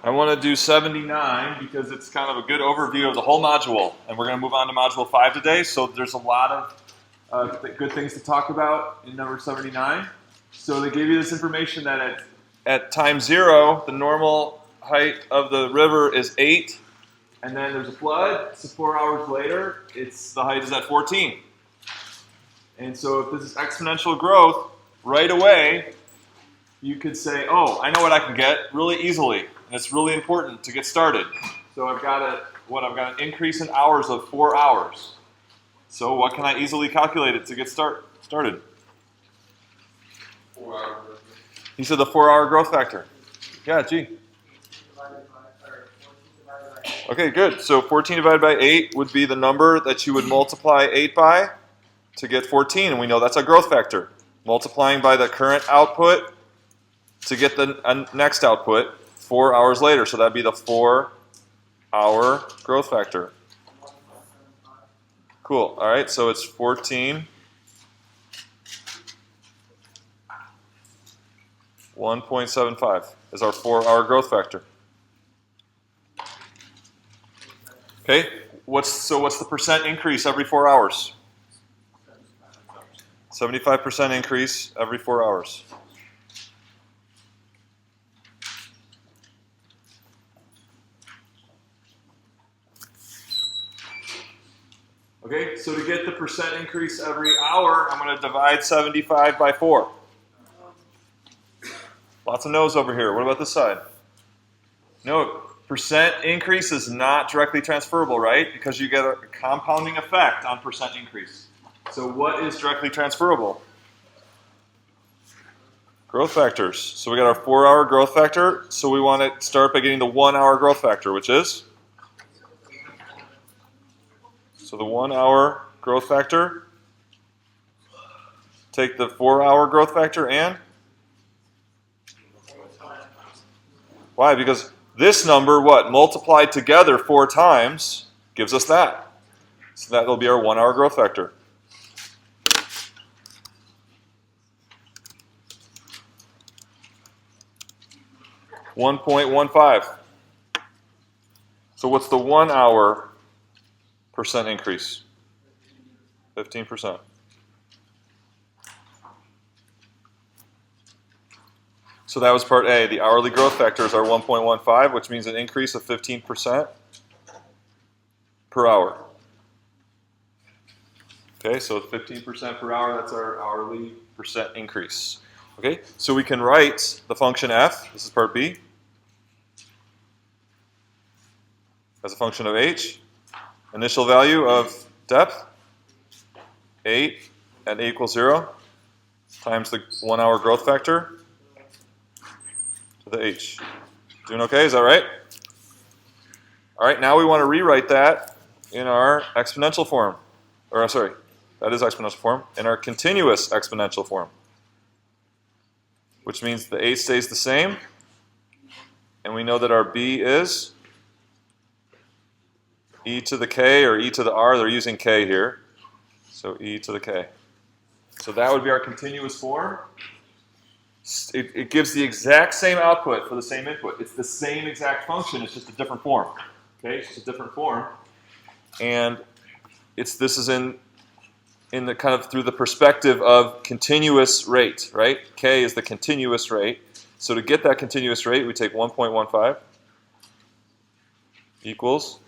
I want to do 79 because it's kind of a good overview of the whole module. And we're going to move on to module 5 today. So there's a lot of good things to talk about in number 79. So they gave you this information that at time 0, the normal height of the river is 8. And then there's a flood. So 4 hours later, the height is at 14. And so if this is exponential growth, right away, you could say, oh, I know what I can get really easily. And it's really important to get started. So I've got an increase in hours of 4 hours. So what can I easily calculate it to get started? 4 hours. He said the 4-hour growth factor. Yeah, G. Okay, good. So 14 divided by 8 would be the number that you would multiply 8 by to get 14. And we know that's a growth factor. Multiplying by the current output to get the next output 4 hours later. So that would be the 4-hour growth factor. Cool. All right, so it's 14. 1.75 is our 4-hour growth factor. Okay, what's the percent increase every 4 hours? 75% increase every 4 hours. Okay, so to get the percent increase every hour, I'm going to divide 75 by 4. Lots of no's over here. What about this side? No, percent increase is not directly transferable, right? Because you get a compounding effect on percent increase. So what is directly transferable? Growth factors. So we got our 4-hour growth factor. So we want to start by getting the 1-hour growth factor, which is? So the 1-hour growth factor. Take the 4-hour growth factor and? Why? Because this number, multiplied together 4 times, gives us that. So that will be our 1-hour growth factor. $1.15. So what's the 1-hour percent increase? 15%. So that was part A. The hourly growth factors are 1.15, which means an increase of 15% per hour. Okay, so 15% per hour, that's our hourly percent increase. Okay, so we can write the function f, this is part B, as a function of h. Initial value of depth, 8 at a equals 0, times the 1-hour growth factor, to the h. Doing okay? Is that right? All right, now we want to rewrite that in our exponential form. Or, sorry, that is exponential form. In our continuous exponential form. Which means the h stays the same. And we know that our b is e to the k or e to the r. They're using k here. So e to the k. So that would be our continuous form. It gives the exact same output for the same input. It's the same exact function, it's just a different form. Okay, it's just a different form. And this is in the kind of through the perspective of continuous rate, right? K is the continuous rate. So to get that continuous rate, we take 1.15 equals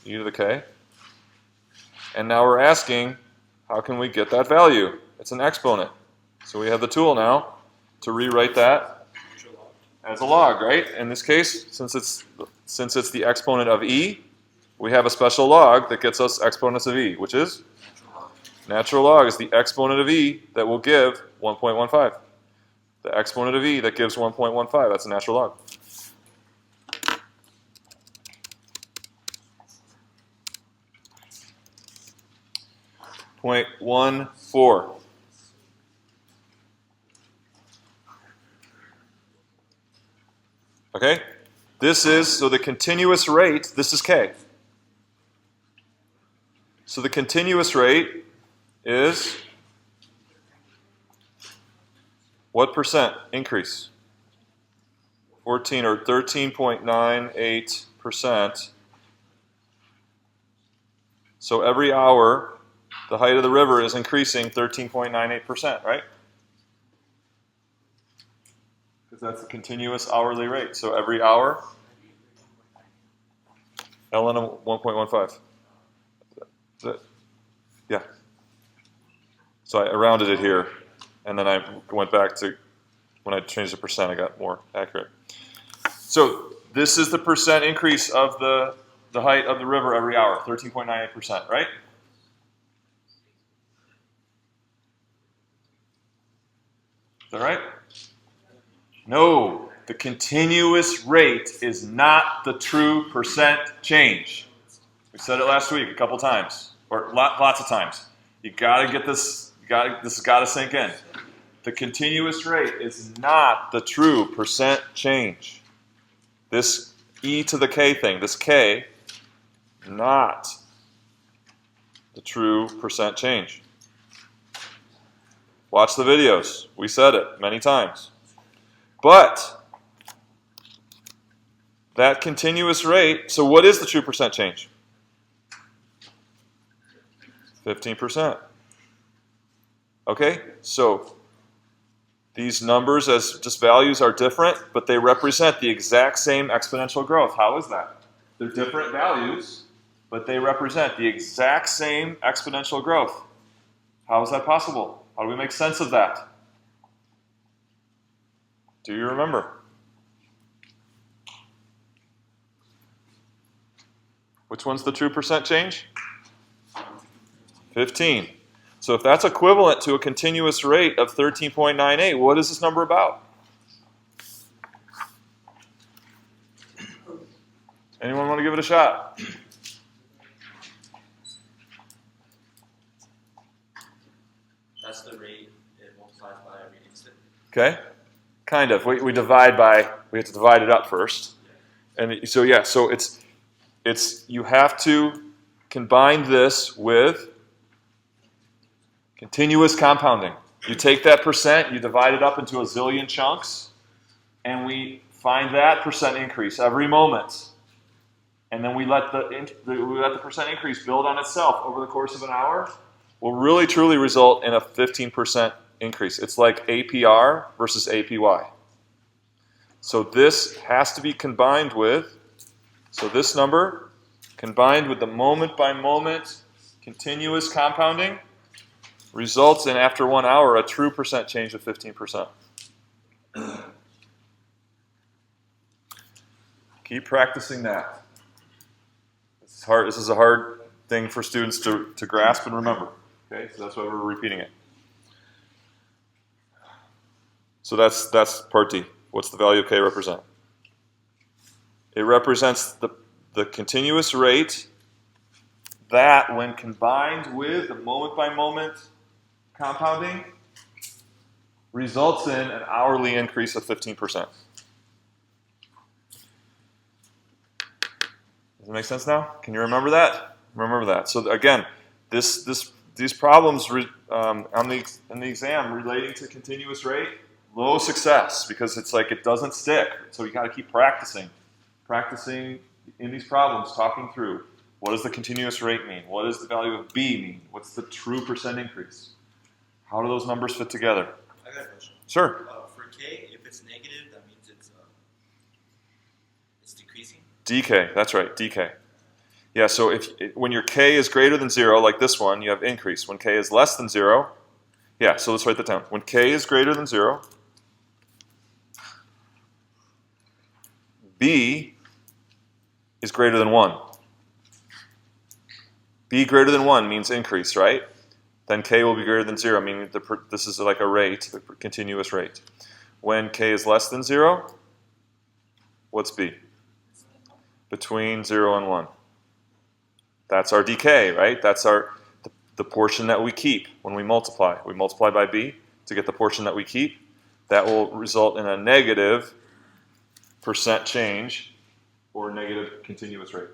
e to the k. And now we're asking, how can we get that value? It's an exponent. So we have the tool now to rewrite that as a log, right? In this case, since it's the exponent of e, we have a special log that gets us exponents of e, which is? Natural log is the exponent of e that will give 1.15. The exponent of e that gives 1.15, that's a natural log. Point 1.4. Okay? So the continuous rate, this is k. So the continuous rate is what percent increase? 14 or 13.98%. So every hour, the height of the river is increasing 13.98%, right? Because that's the continuous hourly rate. So every hour, ln of 1.15. Yeah. So I rounded it here, and then I went back to, when I changed the percent, I got more accurate. So this is the percent increase of the height of the river every hour, 13.98%, right? Is that right? No, the continuous rate is not the true percent change. We said it last week a couple times, or lots of times. You got to get this. This has got to sink in. The continuous rate is not the true percent change. This e to the k thing, this k, not the true percent change. Watch the videos. We said it many times. But that continuous rate, so what is the true percent change? 15%. Okay, so these numbers as just values are different, but they represent the exact same exponential growth. How is that? They're different values, but they represent the exact same exponential growth. How is that possible? How do we make sense of that? Do you remember? Which one's the true percent change? 15. So if that's equivalent to a continuous rate of 13.98, what is this number about? Anyone want to give it a shot? That's the rate it multiplies by every instant. Okay, kind of. We divide by. We have to divide it up first, and so yeah. So it's you have to combine this with continuous compounding. You take that percent, you divide it up into a zillion chunks, and we find that percent increase every moment. And then we let the percent increase build on itself over the course of an hour. Will really truly result in a 15% increase. It's like APR versus APY. So this has to be combined with, so this number combined with the moment by moment continuous compounding results in, after 1 hour, a true percent change of 15%. Keep practicing that. This is hard. This is a hard thing for students to grasp and remember. Okay, so that's why we're repeating it. So that's part D. What's the value of k represent? It represents the continuous rate that, when combined with the moment-by-moment compounding, results in an hourly increase of 15%. Does it make sense now? Can you remember that? Remember that. So again, these problems in the exam relating to continuous rate, low success, because it's like it doesn't stick. So you got to keep practicing in these problems, talking through what does the continuous rate mean? What does the value of B mean? What's the true percent increase? How do those numbers fit together? I got a question. Sure. For k, if it's negative, that means it's decreasing? DK, that's right, DK. Yeah, so when your k is greater than 0, like this one, you have increase. When k is less than 0, yeah, so let's write that down. When k is greater than 0, B is greater than 1. B greater than 1 means increase, right? Then k will be greater than 0, meaning this is like a rate, the continuous rate. When k is less than 0, what's B? Between 0 and 1. That's our DK, right? That's the portion that we keep when we multiply. We multiply by B to get the portion that we keep. That will result in a negative percent change or negative continuous rate.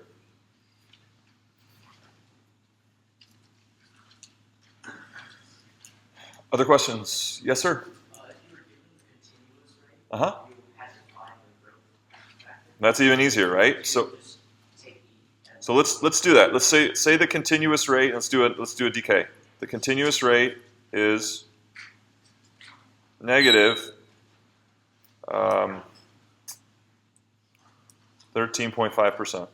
Other questions? Yes, sir? If you were given the continuous rate, Uh-huh. you had to find the growth That's even easier, right? So let's do that. Let's say the continuous rate. Let's do a decay. The continuous rate is negative 13.5%.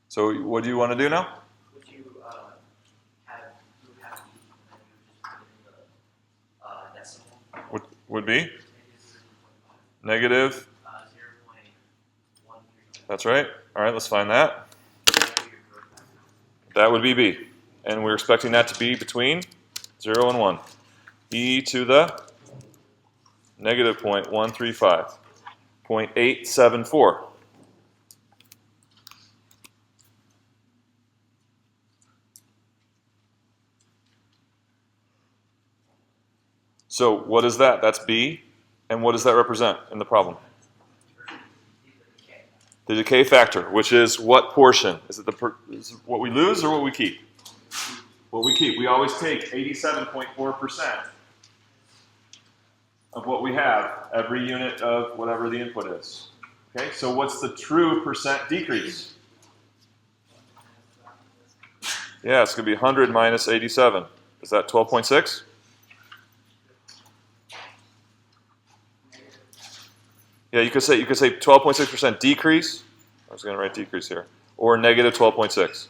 So what do you want to do now? Would you have E and you just put it in the decimal? What would be? Negative. 0.135. That's right. All right, let's find that. That would be B. And we're expecting that to be between 0 and 1. E to the negative 0.135. 0.874. So what is that? That's B. And what does that represent in the problem? The decay factor, which is what portion? Is it is it what we lose or what we keep? What we keep. We always take 87.4% of what we have every unit of whatever the input is. Okay, so what's the true percent decrease? Yeah, it's going to be 100 minus 87. Is that 12.6? Yeah, you could say 12.6% decrease. I was going to write decrease here, or negative 12.6.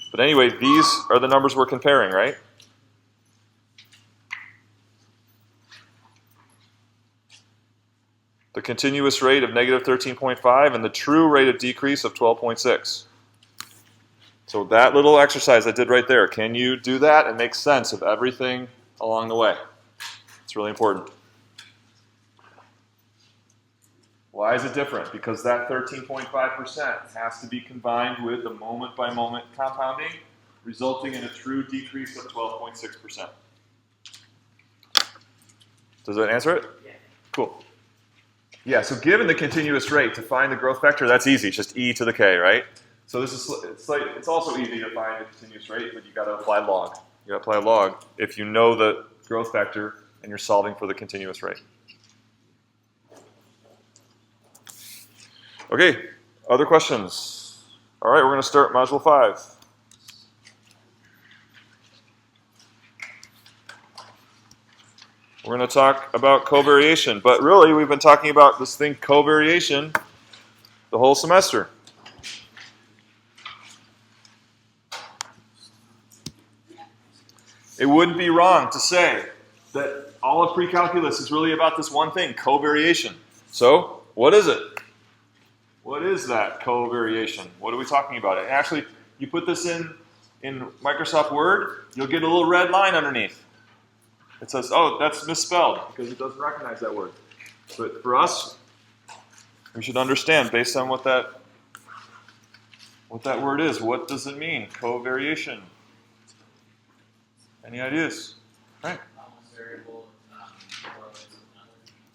But anyway, these are the numbers we're comparing, right? The continuous rate of negative 13.5 and the true rate of decrease of 12.6. So that little exercise I did right there, can you do that and make sense of everything along the way? It's really important. Why is it different? Because that 13.5% has to be combined with the moment-by-moment compounding, resulting in a true decrease of 12.6%. Does that answer it? Yeah. Cool. Yeah, so given the continuous rate, to find the growth vector, that's easy. It's just e to the k, right? So this is it's also easy to find the continuous rate, but you got to apply log. You got to apply log if you know the growth vector and you're solving for the continuous rate. Okay, other questions? All right, we're going to start Module 5. We're going to talk about covariation, but really we've been talking about this thing covariation the whole semester. It wouldn't be wrong to say that all of pre-calculus is really about this one thing, covariation. So, what is it? What is that covariation? What are we talking about? And actually, you put this in Microsoft Word, you'll get a little red line underneath. It says, oh, that's misspelled because it doesn't recognize that word. But for us, we should understand based on what that word is. What does it mean? Covariation. Any ideas? All right.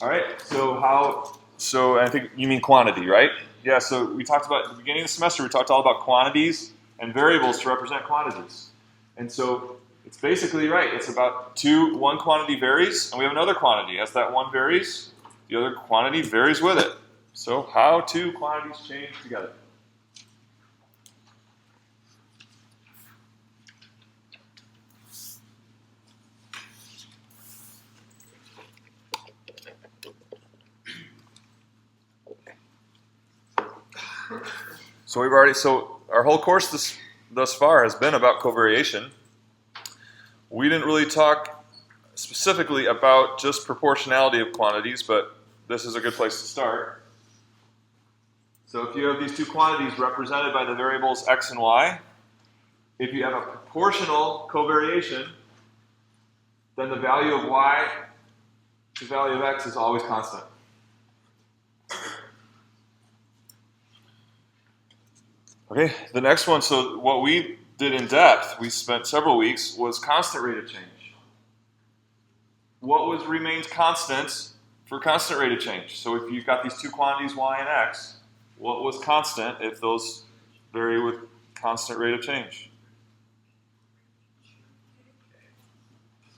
All right. So I think you mean quantity, right? Yeah. So we talked about at the beginning of the semester. We talked all about quantities and variables to represent quantities, and so it's basically right. It's about one quantity varies, and we have another quantity. As that one varies, the other quantity varies with it. So how two quantities change together? So our whole course thus far has been about covariation. We didn't really talk specifically about just proportionality of quantities, but this is a good place to start. So if you have these two quantities represented by the variables x and y, if you have a proportional covariation, then the value of y to the value of x is always constant. Okay, the next one, so what we did in depth, we spent several weeks, was constant rate of change. What remains constant for constant rate of change? So if you've got these two quantities, y and x, what was constant if those vary with constant rate of change?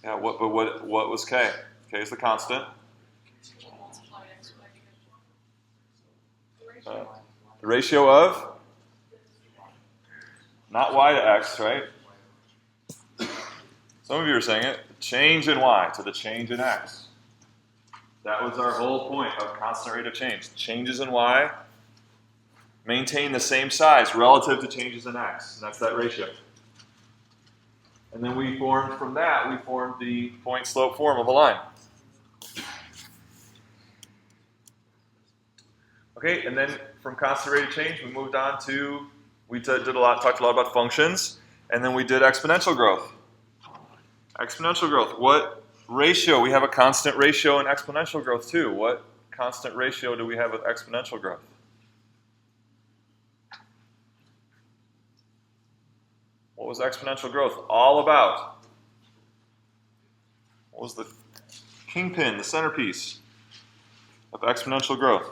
Yeah, what was k? K is the constant. The ratio of, not y to x, right? Some of you are saying it, change in y to the change in x. That was our whole point of constant rate of change. Changes in y maintain the same size relative to changes in x, and that's that ratio. And then we formed from that, we formed the point slope form of a line. Okay, and then from constant rate of change, we moved on to, talked a lot about functions, and then we did exponential growth. Exponential growth, what ratio? We have a constant ratio in exponential growth too. What constant ratio do we have with exponential growth? What was exponential growth all about? What was the kingpin, the centerpiece of exponential growth?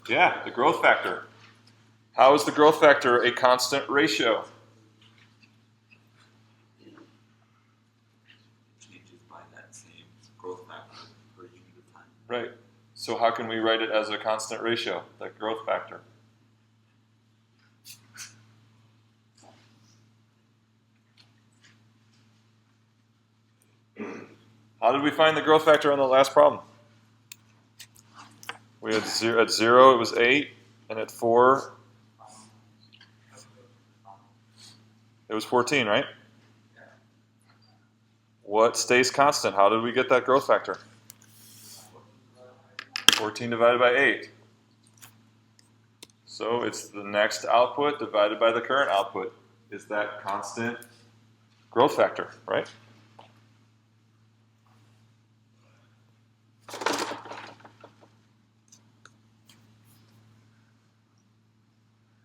Yeah, the growth factor. How is the growth factor a constant ratio? Changes by that same growth factor per unit of time. Right. So how can we write it as a constant ratio, that growth factor? How did we find the growth factor on the last problem? We had at 0 it was 8, and at 4 it was 14, right? What stays constant? How did we get that growth factor? 14 divided by 8. So it's the next output divided by the current output is that constant growth factor, right?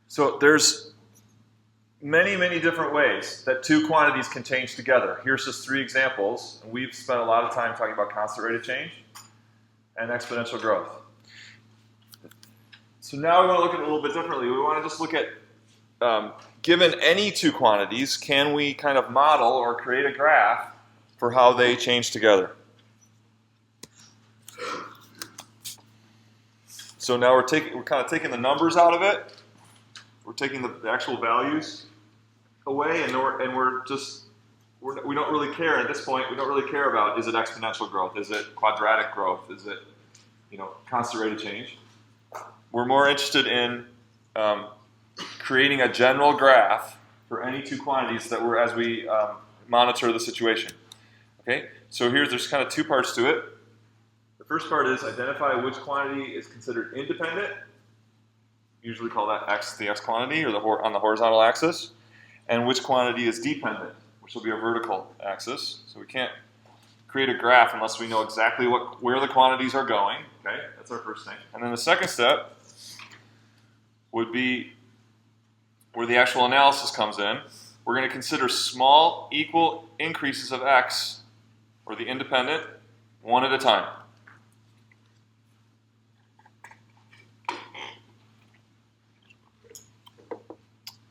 So there's many, many different ways that two quantities can change together. Here's just 3 examples. And we've spent a lot of time talking about constant rate of change and exponential growth. So now we want to look at it a little bit differently. We want to just look at, given any 2 quantities, can we kind of model or create a graph for how they change together? So now we're kind of taking the numbers out of it. We're taking the actual values away, and we don't really care at this point. We don't really care about, is it exponential growth, is it quadratic growth, is it constant rate of change. We're more interested in creating a general graph for any 2 quantities that as we monitor the situation. Okay, so there's kind of 2 parts to it. The first part is identify which quantity is considered independent. Usually call that x, the x quantity, or on the horizontal axis, and which quantity is dependent, which will be a vertical axis. So we can't create a graph unless we know exactly where the quantities are going. Okay, that's our first thing. And then the second step would be where the actual analysis comes in. We're going to consider small equal increases of x, or the independent, one at a time.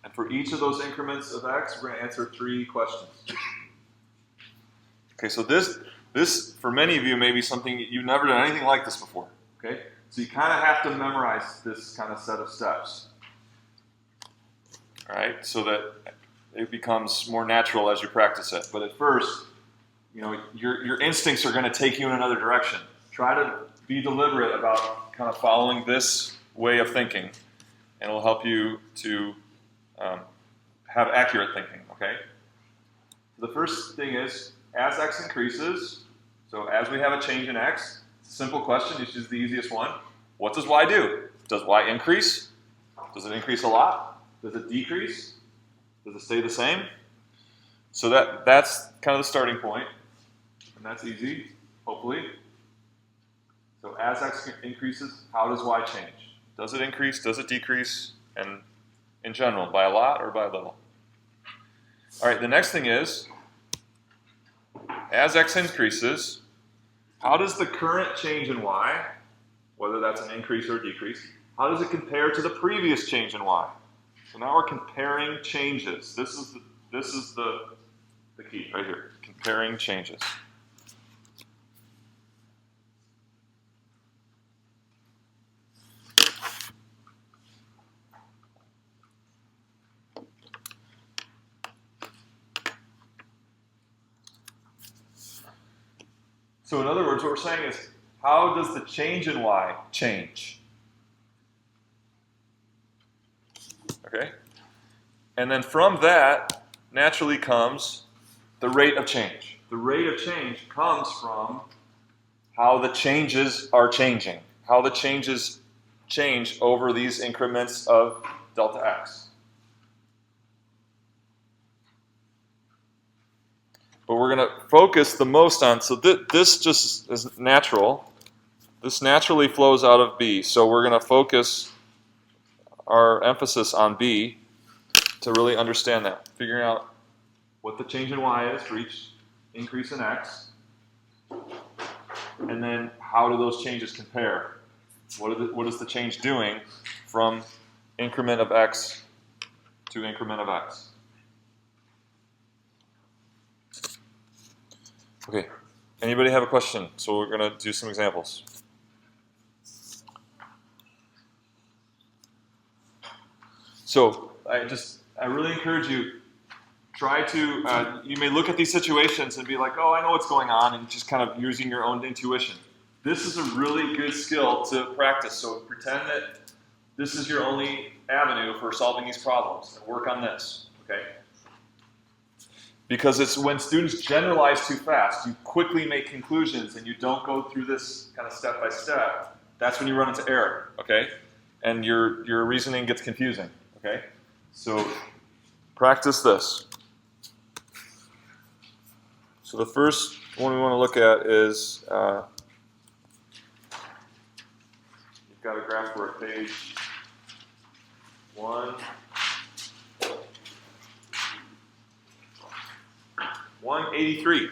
And for each of those increments of x, we're going to answer 3 questions. Okay, so this for many of you may be something you've never done anything like this before. Okay, so you kind of have to memorize this kind of set of steps. All right, so that it becomes more natural as you practice it. But at first, your instincts are going to take you in another direction. Try to be deliberate about kind of following this way of thinking, and it'll help you to have accurate thinking, okay? The first thing is, as x increases, so as we have a change in x, it's a simple question, it's just the easiest one. What does y do? Does y increase? Does it increase a lot? Does it decrease? Does it stay the same? So that's kind of the starting point, and that's easy, hopefully. So as x increases, how does y change? Does it increase? Does it decrease? And in general, by a lot or by a little? All right, the next thing is, as x increases, how does the current change in y, whether that's an increase or a decrease, how does it compare to the previous change in y? So now we're comparing changes. This is the key right here, comparing changes. So in other words, what we're saying is, how does the change in y change? Okay? And then from that, naturally comes the rate of change. The rate of change comes from how the changes are changing, how the changes change over these increments of delta x. But we're going to focus the most on, so this just is natural. This naturally flows out of B. So we're going to focus our emphasis on B to really understand that, figuring out what the change in y is for each increase in x, and then how do those changes compare? What is the change doing from increment of x to increment of x? Okay, anybody have a question? So we're going to do some examples. So I really encourage you, try to, you may look at these situations and be like, oh, I know what's going on, and just kind of using your own intuition. This is a really good skill to practice. So pretend that this is your only avenue for solving these problems, and work on this, okay? Because it's when students generalize too fast, you quickly make conclusions and you don't go through this kind of step by step, that's when you run into error, okay? And your reasoning gets confusing, okay? So practice this. So the first one we want to look at is, you've got a graph for it, page 183.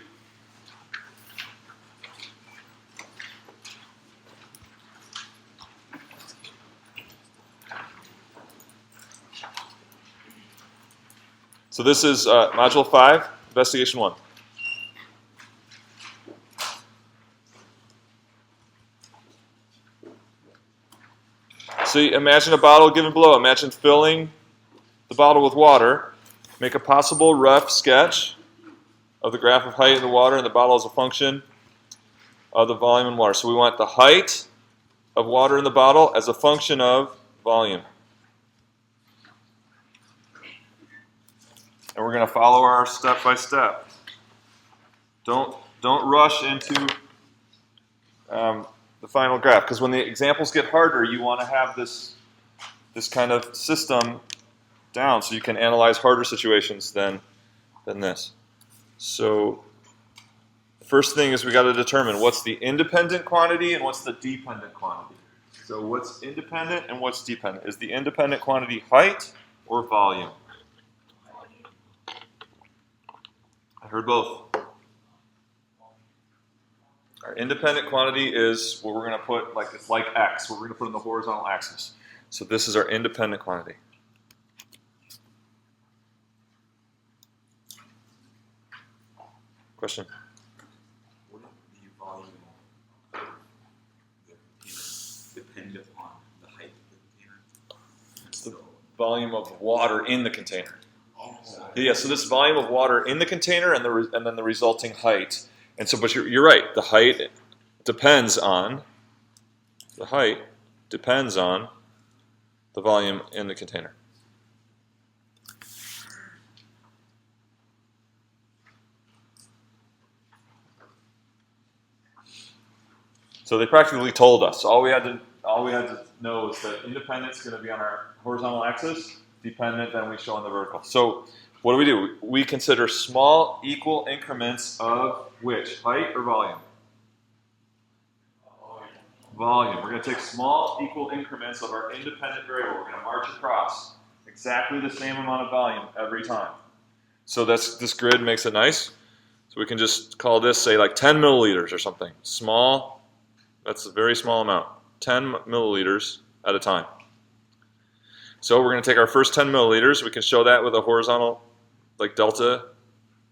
So this is Module 5, Investigation 1. So you imagine a bottle given below. Imagine filling the bottle with water. Make a possible rough sketch of the graph of height in the water, and the bottle as a function of the volume in water. So we want the height of water in the bottle as a function of volume. And we're going to follow our step by step. Don't rush into the final graph, because when the examples get harder, you want to have this kind of system down so you can analyze harder situations than this. So the first thing is we got to determine what's the independent quantity and what's the dependent quantity. So what's independent and what's dependent? Is the independent quantity height or volume? I heard both. Our independent quantity is what we're going to put, like it's like x, what we're going to put in the horizontal axis. So this is our independent quantity. Question? Wouldn't the volume of the container depend upon the height of the container? It's the volume of water in the container. Yeah, so this volume of water in the container and then the resulting height. And so, but you're right. The height depends on the volume in the container. So they practically told us. All we had to know is that independent is going to be on our horizontal axis, dependent then we show on the vertical. So what do? We consider small equal increments of which? Height or volume? Volume. We're going to take small equal increments of our independent variable. We're going to march across exactly the same amount of volume every time. So this grid makes it nice. So we can just call this, say, like 10 milliliters or something. Small, that's a very small amount. 10 milliliters at a time. So we're going to take our first 10 milliliters. We can show that with a horizontal, like delta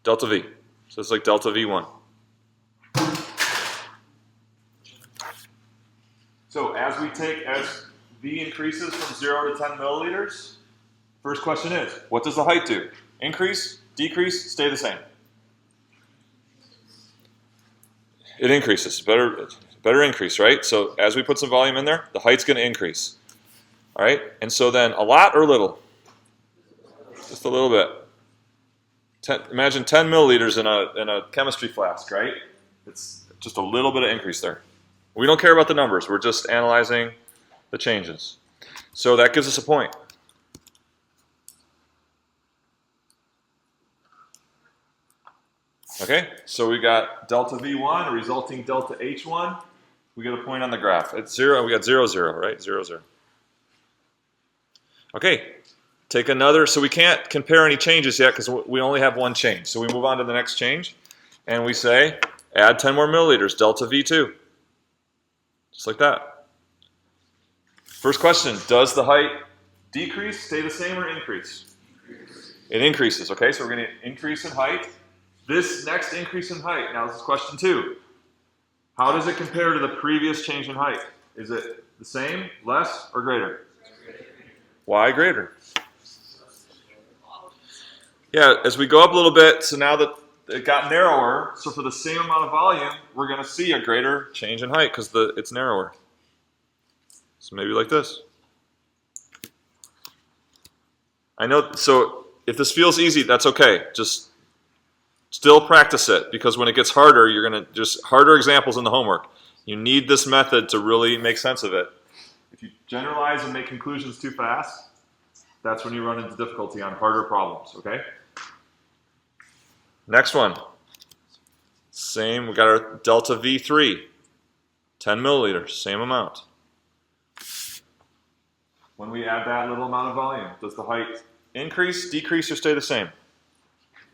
V. So it's like delta V1. So as V increases from 0 to 10 milliliters, first question is, what does the height do? Increase, decrease, stay the same? It increases. Better increase, right? So as we put some volume in there, the height's going to increase. All right? And so then a lot or little? Just a little bit. Imagine 10 milliliters in a chemistry flask, right? It's just a little bit of increase there. We don't care about the numbers. We're just analyzing the changes. So that gives us a point. Okay, so we got delta V1, resulting delta H1. We get a point on the graph. It's 0, we got 0, 0, right? 0, 0. Okay, take another, so we can't compare any changes yet because we only have one change. So we move on to the next change, and we say, add 10 more milliliters, delta V2. Just like that. First question, does the height decrease, stay the same, or increase? It increases, okay? So we're going to increase in height. This next increase in height, now this is question 2. How does it compare to the previous change in height? Is it the same, less, or greater? Why greater? Yeah, as we go up a little bit, so now that it got narrower, so for the same amount of volume, we're going to see a greater change in height because it's narrower. So maybe like this. I know, so if this feels easy, that's okay. Just still practice it, because when it gets harder, you're going to just harder examples in the homework. You need this method to really make sense of it. If you generalize and make conclusions too fast, that's when you run into difficulty on harder problems, okay? Next one. Same, we got our delta V3, 10 milliliters, same amount. When we add that little amount of volume, does the height increase, decrease, or stay the same?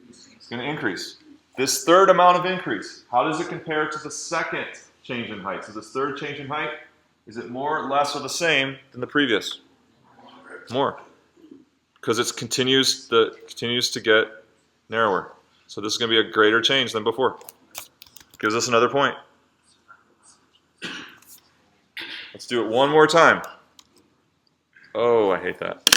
It's going to increase. This third amount of increase, how does it compare to the second change in height? So this third change in height, is it more, less, or the same than the previous? More. Because it continues to get narrower. So this is going to be a greater change than before. Gives us another point. Let's do it one more time. Oh, I hate that.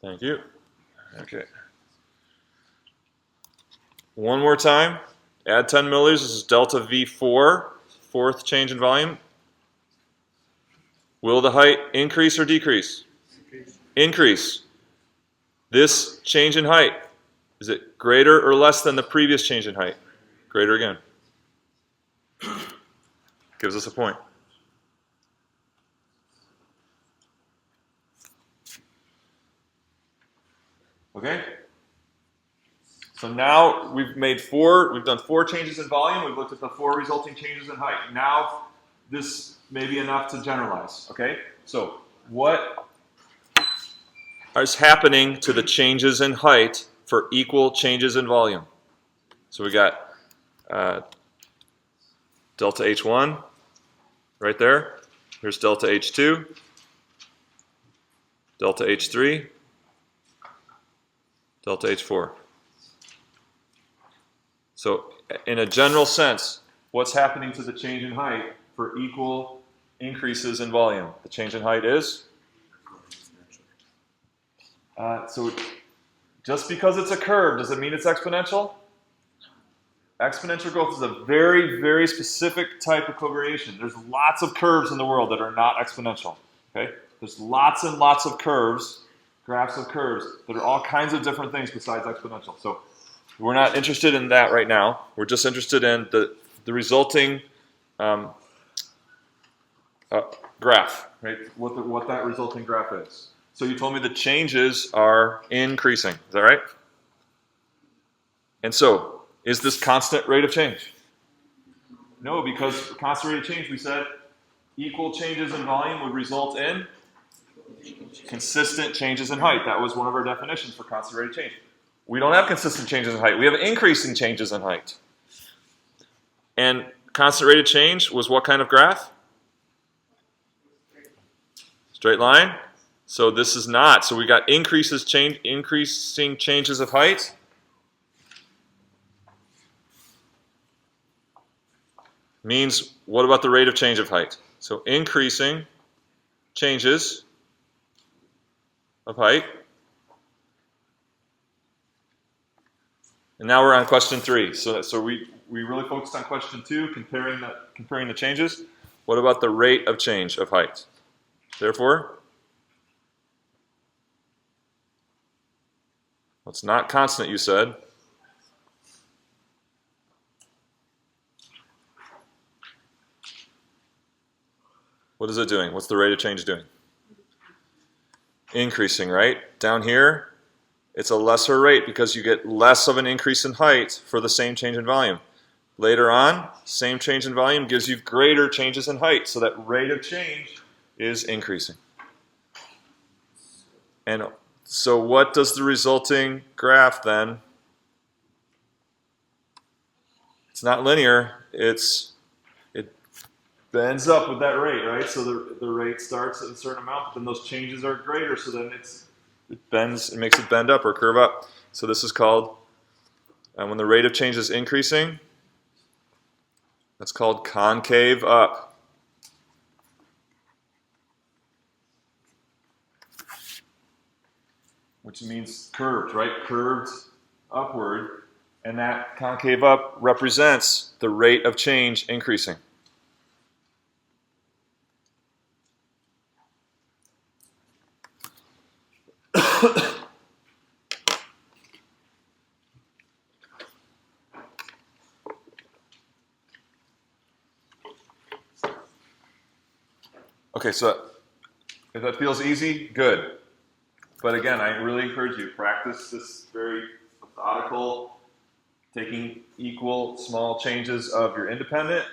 Thank you. Okay. One more time. Add 10 milliliters. This is delta V4, fourth change in volume. Will the height increase or decrease? Increase. This change in height, is it greater or less than the previous change in height? Greater again. Gives us a point. Okay? So now we've done 4 changes in volume. We've looked at the 4 resulting changes in height. Now this may be enough to generalize. Okay? So what is happening to the changes in height for equal changes in volume? So we got delta H1 right there. Here's delta H2, delta H3, delta H4. So in a general sense, what's happening to the change in height for equal increases in volume? The change in height is? So just because it's a curve, does it mean it's exponential? Exponential growth is a very, very specific type of covariation. There's lots of curves in the world that are not exponential. Okay? There's lots and lots of curves, graphs of curves, that are all kinds of different things besides exponential. So we're not interested in that right now. We're just interested in the resulting graph, right? What that resulting graph is. So you told me the changes are increasing. Is that right? And so, is this constant rate of change? No, because constant rate of change, we said equal changes in volume would result in consistent changes in height. That was one of our definitions for constant rate of change. We don't have consistent changes in height. We have increasing changes in height. And constant rate of change was what kind of graph? Straight line. So this is not. So we got increasing changes of height. Means, what about the rate of change of height? So increasing changes of height. And now we're on question 3. So we really focused on question 2, comparing the changes. What about the rate of change of height? Therefore, well, it's not constant, you said. What is it doing? What's the rate of change doing? Increasing, right? Down here, it's a lesser rate because you get less of an increase in height for the same change in volume. Later on, same change in volume gives you greater changes in height, so that rate of change is increasing. And so what does the resulting graph then? It's not linear, it bends up with that rate, right? So the rate starts at a certain amount, but then those changes are greater, so then it makes it bend up or curve up. So this is called, when the rate of change is increasing, that's called concave up. Which means curved, right? Curved upward. And that concave up represents the rate of change increasing. Okay, so if that feels easy, good. But again, I really encourage you, practice this very methodical, taking equal small changes of your independent,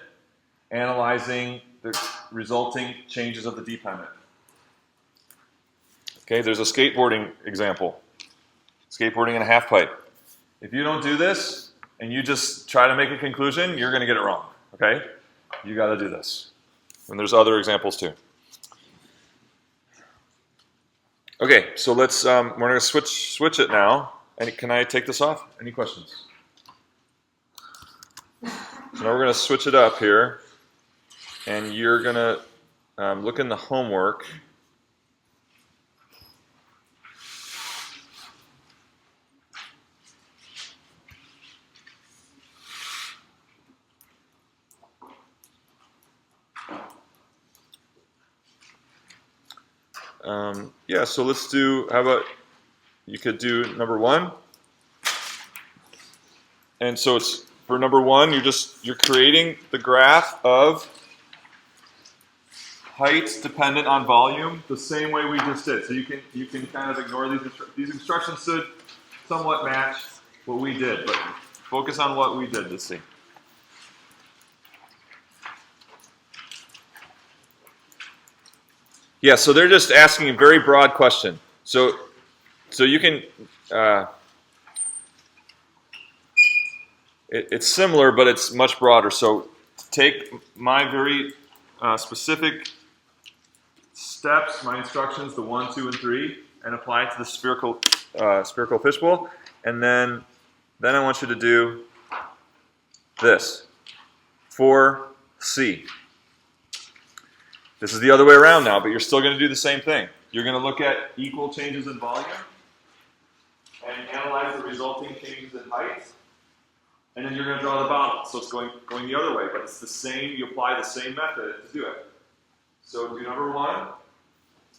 analyzing the resulting changes of the dependent. Okay, there's a skateboarding example. Skateboarding in a half pipe. If you don't do this, and you just try to make a conclusion, you're going to get it wrong, okay? You got to do this. And there's other examples too. Okay, so let's, we're going to switch it now. Can I take this off? Any questions? So now we're going to switch it up here, and you're going to look in the homework. Yeah, so let's do, how about, you could do number 1. And so it's, for number 1, you're creating the graph of height dependent on volume the same way we just did. So you can kind of ignore these instructions should somewhat match what we did, but focus on what we did to see. Yeah, so they're just asking a very broad question. So you can, it's similar, but it's much broader. So take my very specific steps, my instructions, the 1, 2, and 3, and apply it to the spherical fishbowl. And then I want you to do this, 4C. This is the other way around now, but you're still going to do the same thing. You're going to look at equal changes in volume and analyze the resulting changes in height, and then you're going to draw the bottom. So it's going the other way, but it's the same. You apply the same method to do it. So do number 1.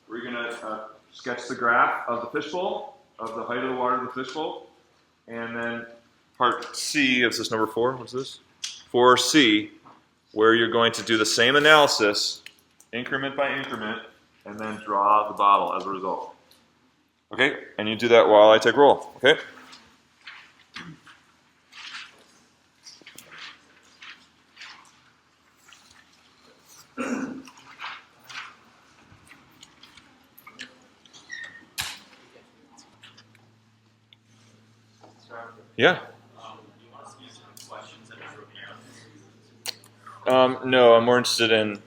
We're going to sketch the graph of the fishbowl, of the height of the water of the fishbowl, and then part C, is this number 4? What's this? 4C, where you're going to do the same analysis, increment by increment, and then draw the bottle as a result. Okay? And you do that while I take roll. Okay? Yeah? You want us to use some questions that are broken down? No, I'm more interested in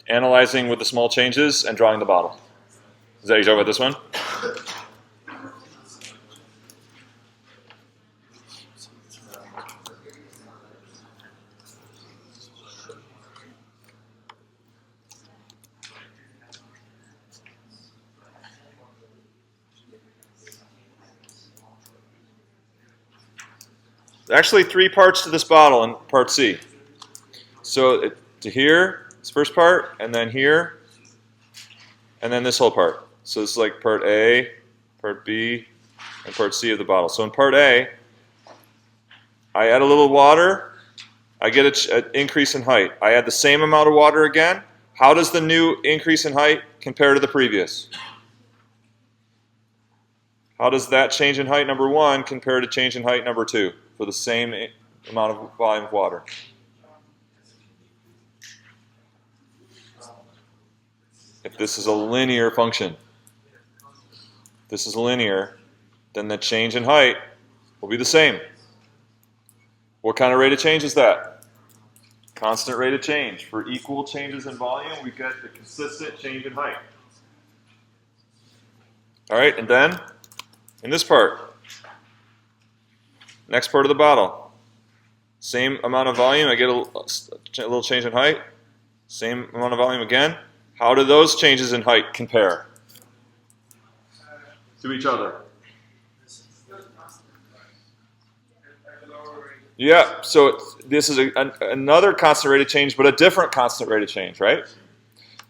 analyzing with the small changes and drawing the bottle. Is that you talking about this one? actually 3 parts to this bottle in part C. So to here, this first part, and then here, and then this whole part. So this is like part A, part B, and part C of the bottle. So in part A, I add a little water, I get an increase in height. I add the same amount of water again. How does the new increase in height compare to the previous? How does that change in height number 1 compare to change in height number 2 for the same amount of volume of water? If this is a linear function, this is linear, then the change in height will be the same. What kind of rate of change is that? Constant rate of change. For equal changes in volume, we get the consistent change in height. All right, and then in this part, next part of the bottle, same amount of volume, I get a little change in height, same amount of volume again. How do those changes in height compare to each other? Yeah, so this is another constant rate of change, but a different constant rate of change, right?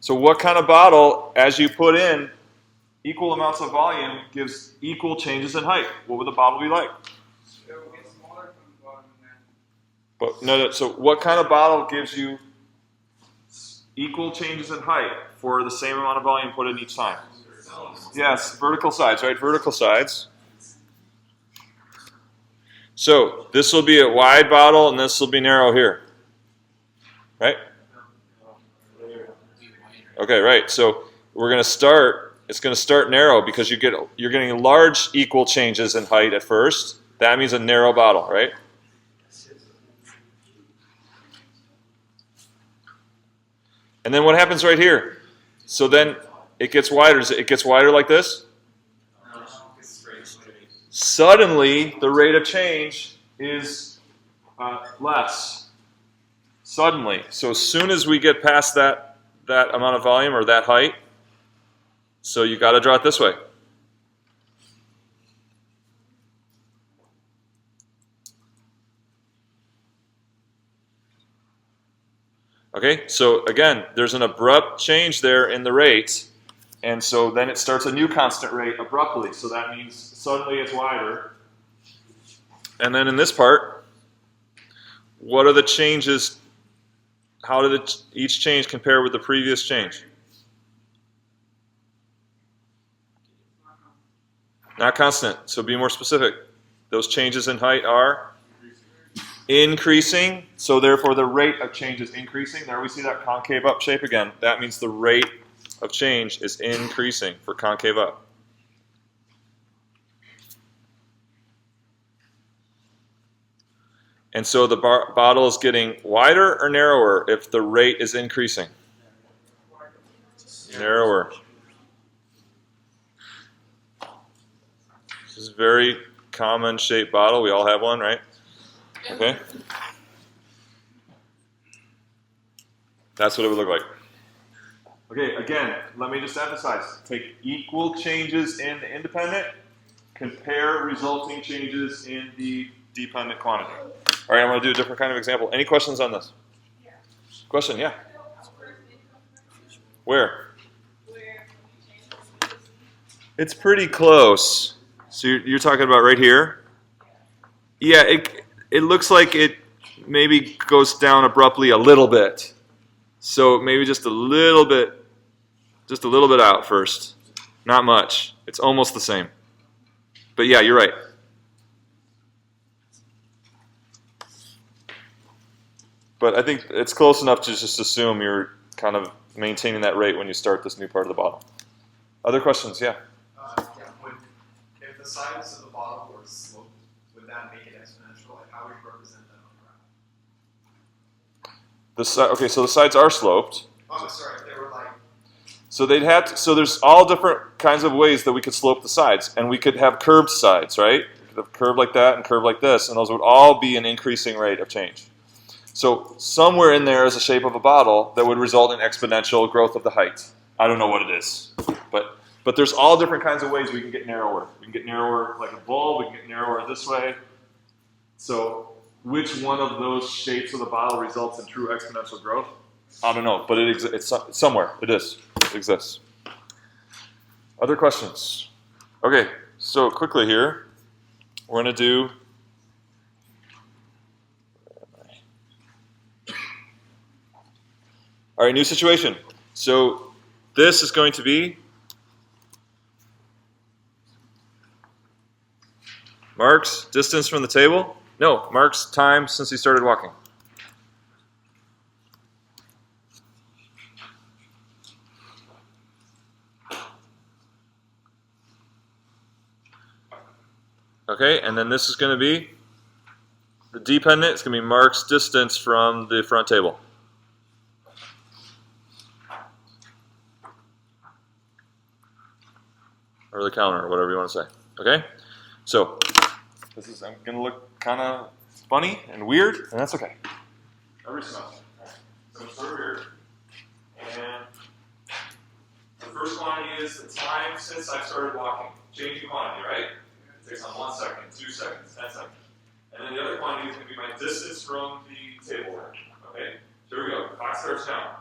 So what kind of bottle, as you put in equal amounts of volume, gives equal changes in height? What would the bottle be like? But no, so what kind of bottle gives you equal changes in height for the same amount of volume put in each time? Yes, vertical sides, right? Vertical sides. So this will be a wide bottle, and this will be narrow here, right? Okay, right. So we're going to start. It's going to start narrow because you're getting large equal changes in height at first. That means a narrow bottle, right? And then what happens right here? So then it gets wider. It gets wider like this. Suddenly, the rate of change is less. Suddenly. So as soon as we get past that amount of volume or that height, so you got to draw it this way. Okay, so again, there's an abrupt change there in the rate. And so then it starts a new constant rate abruptly. So that means suddenly it's wider. And then in this part, what are the changes? How did each change compare with the previous change? Not constant. So be more specific. Those changes in height are increasing. So therefore the rate of change is increasing. There we see that concave up shape again. That means the rate of change is increasing for concave up. And so the bottle is getting wider or narrower if the rate is increasing? Narrower. This is a very common shaped bottle. We all have one, right? Okay. That's what it would look like. Okay, again, let me just emphasize. Take equal changes in the independent, compare resulting changes in the dependent quantity. All right, I'm going to do a different kind of example. Any questions on this? Yeah. Question, yeah. Where? It's pretty close. So you're talking about right here? Yeah, it looks like it maybe goes down abruptly a little bit. So maybe just a little bit out first. Not much. It's almost the same. But yeah, you're right. But I think it's close enough to just assume you're kind of maintaining that rate when you start this new part of the bottle. Other questions? Yeah. If the sides of the bottle were sloped, would that make it exponential? Like how would you represent that on the graph? Okay, so the sides are sloped. Oh, sorry, if they were like. So they'd have to, so there's all different kinds of ways that we could slope the sides, and we could have curved sides, right? We could have curved like that and curved like this, and those would all be an increasing rate of change. So somewhere in there is a shape of a bottle that would result in exponential growth of the height. I don't know what it is, but there's all different kinds of ways we can get narrower. We can get narrower like a bowl. We can get narrower this way. So which one of those shapes of the bottle results in true exponential growth? I don't know, but it's somewhere. It is. It exists. Other questions? Okay, so quickly here, we're going to do all right, new situation. So this is going to be Mark's distance from the table. No, Mark's time since he started walking. Okay, and then this is going to be the dependent. It's going to be Mark's distance from the front table. Or the counter, or whatever you want to say. Okay? So, this is going to look kind of funny and weird, and that's okay. Every semester. Right. So I'm start here. And the first quantity is the time since I started walking. Changing quantity, right? It takes on 1 second, 2 seconds, 10 seconds. And then the other quantity is going to be my distance from the table. Okay? So here we go. Clock starts now.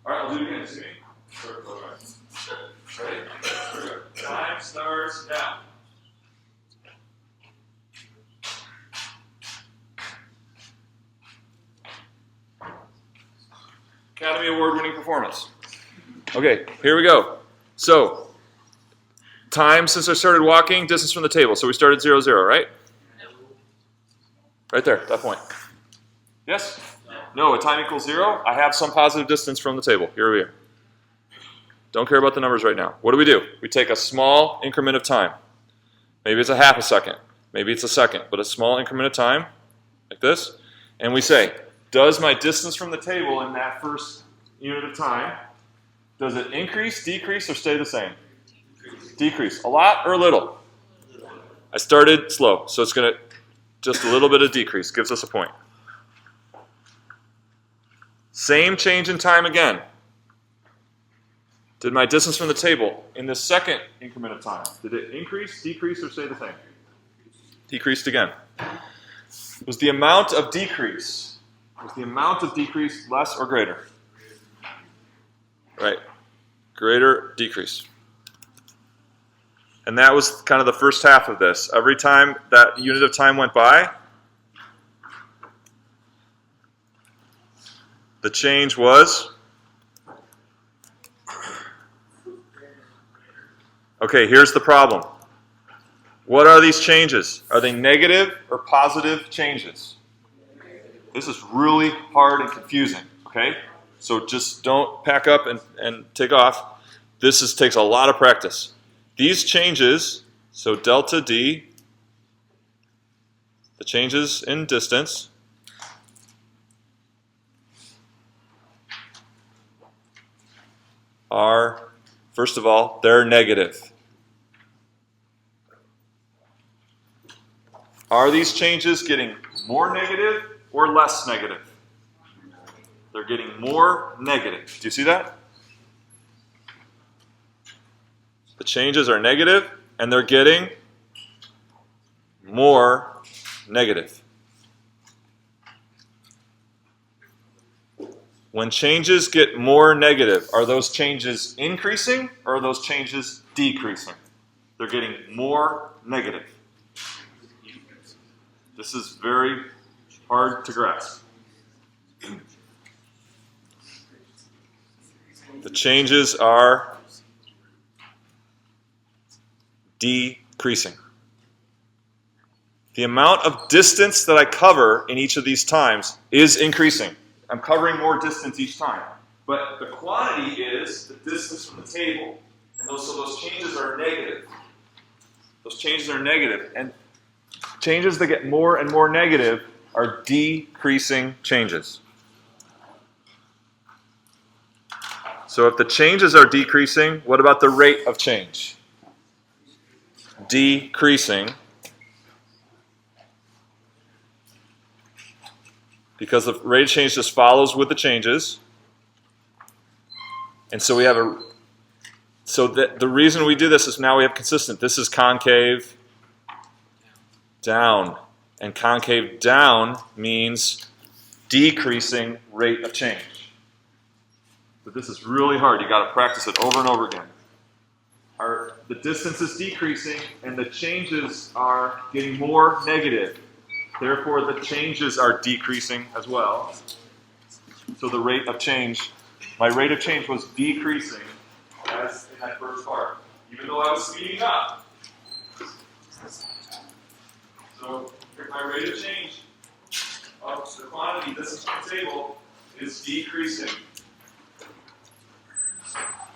All right, I'll do it again. See me? Ready? Here we go. Time starts now. Academy Award-winning performance. Okay, here we go. So, time since I started walking, distance from the table. So we started 0, 0, right? Right there, that point. Yes? No, a time equals 0. I have some positive distance from the table. Here we are. Don't care about the numbers right now. What do? We take a small increment of time. Maybe it's a half a second. Maybe it's a second, but a small increment of time, like this. And we say, does my distance from the table in that first unit of time, does it increase, decrease, or stay the same? Decrease. A lot or a little? I started slow, so it's going to just a little bit of decrease. Gives us a point. Same change in time again. Did my distance from the table in the second increment of time, did it increase, decrease, or stay the same? Decreased again. Was the amount of decrease less or greater? Right. Greater, decrease. And that was kind of the first half of this. Every time that unit of time went by, the change was? Okay, here's the problem. What are these changes? Are they negative or positive changes? This is really hard and confusing, okay? So just don't pack up and take off. This takes a lot of practice. These changes, so delta D, the changes in distance, are, first of all, they're negative. Are these changes getting more negative or less negative? They're getting more negative. Do you see that? The changes are negative, and they're getting more negative. When changes get more negative, are those changes increasing or are those changes decreasing? They're getting more negative. This is very hard to grasp. The changes are decreasing. The amount of distance that I cover in each of these times is increasing. I'm covering more distance each time. But the quantity is the distance from the table. And so those changes are negative. Those changes are negative. And changes that get more and more negative are decreasing changes. So if the changes are decreasing, what about the rate of change? Decreasing. Because the rate of change just follows with the changes. And so we have a So the reason we do this is now we have consistent. This is concave down. And concave down means decreasing rate of change. But this is really hard. You got to practice it over and over again. The distance is decreasing and the changes are getting more negative. Therefore, the changes are decreasing as well. So the rate of change, my rate of change was decreasing as in that first part, even though I was speeding up. So if my rate of change of the quantity, this is the table, is decreasing.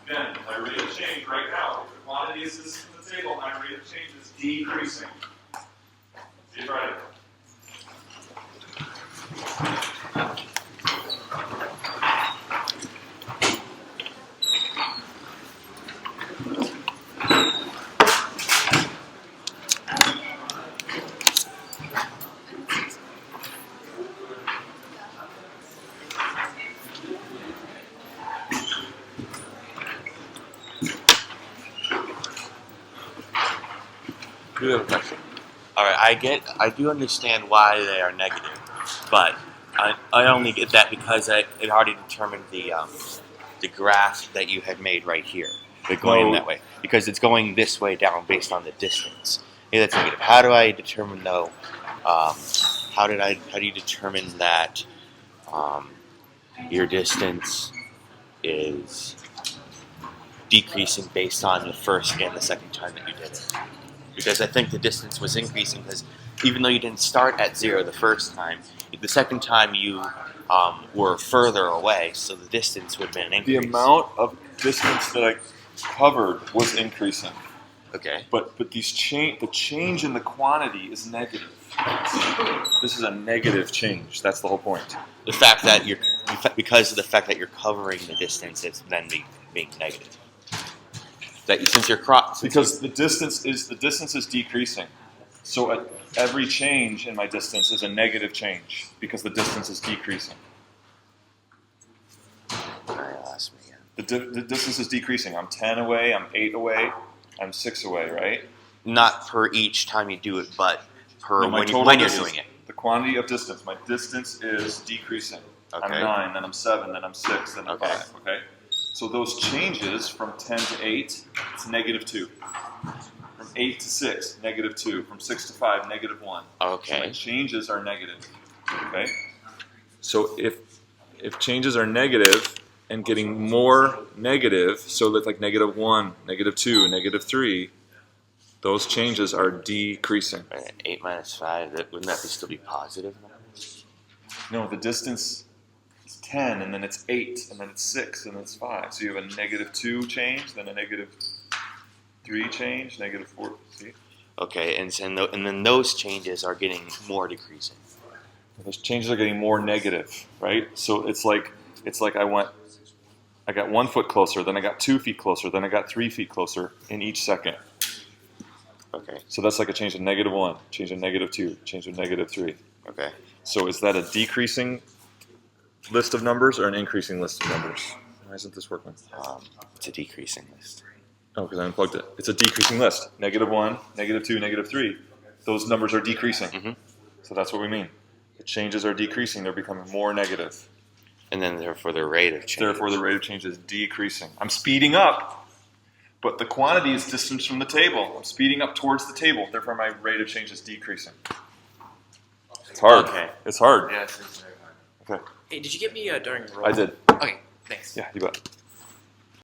Then my rate of change right now, if the quantity is this in the table, my rate of change is decreasing. See it right. You have a question. All right, I do understand why they are negative, but I only get that because it already determined the graph that you had made right here. But going that way because it's going this way down based on the distance. Yeah, that's negative. How do I determine though? How do you determine that your distance is decreasing based on the first and the second time that you did it? Because I think the distance was increasing because even though you didn't start at 0 the first time, the second time you were further away, so the distance would have been an increase. The amount of distance that I covered was increasing. Okay. But the change in the quantity is negative. This is a negative change. That's the whole point. The fact that because of the fact that you're covering the distance, it's then being negative. Because the distance is decreasing. So at every change in my distance is a negative change because the distance is decreasing. Lost me again. The distance is decreasing. I'm 10 away, I'm 8 away, I'm 6 away, right? Not per each time you do it, but per when you're doing it. The quantity of distance. My distance is decreasing. Okay. I'm 9, then I'm 7, then I'm 6, then I'm Okay. 5. Okay. So those changes from 10 to 8, it's negative 2. From 8 to 6, negative 2. From 6 to 5, negative 1. Okay. So my changes are negative. Okay. So if changes are negative and getting more negative, so that like negative 1, negative 2, negative 3, those changes are decreasing. 8 minus 5, wouldn't that still be positive? No, the distance is 10, and then it's 8, and then it's 6, and then it's 5. So you have a negative 2 change, then a negative 3 change, negative 4. See? Okay, and then those changes are getting more decreasing. Those changes are getting more negative, right? So it's like I got 1 foot closer, then I got 2 feet closer, then I got 3 feet closer in each second. Okay. So that's like a change of negative 1, change of negative 2, change of negative 3. Okay. So is that a decreasing list of numbers or an increasing list of numbers? Why isn't this working? It's a decreasing list. Oh, because I unplugged it. It's a decreasing list. Negative 1, negative 2, negative 3. Those numbers are decreasing. Mm-hmm. So that's what we mean. The changes are decreasing. They're becoming more negative. And then therefore the rate of change. Therefore, the rate of change is decreasing. I'm speeding up, but the quantity is distance from the table. I'm speeding up towards the table. Therefore, my rate of change is decreasing. It's hard. Okay. It's hard. Yes, it's very hard. Okay. Hey, did you get me during roll? I did. Okay, thanks. Yeah, you bet.